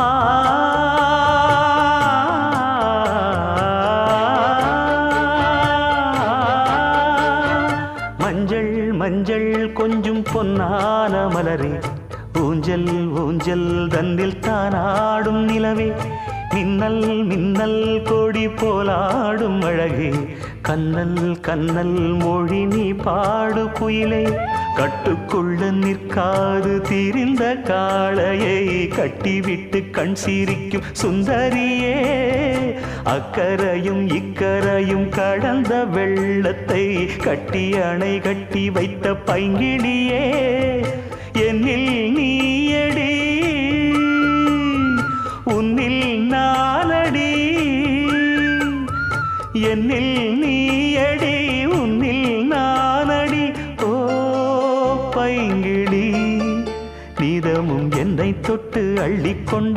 ஆ மஞ்சள் மஞ்சள் கொஞ்சம் பொன்னான மலரே, ஊஞ்சல் ஊஞ்சல் தன்னில் தானாடும் நிலவே, மின்னல் மின்னல் கொடி போலாடும் அழகே, கண்ணல் கண்ணல் மொழி நீ பாடு குயிலே, கட்டுக்குள்ள நிற்காது திரிந்த காளையை கட்டிவிட்டு கண் சிரிக்கும் சுந்தரியே, அக்கரையும் இக்கரையும் கடந்த வெள்ளத்தை கட்டி அணை கட்டி வைத்த பைங்கிளியே, என்னில் நீயடி உன்னில் நானடி, என்னில் நீயடி உன்னில் நானடி. ஓ பைங்கிளி, நீதமும் என்னை தொட்டு அள்ளிக்கொண்டு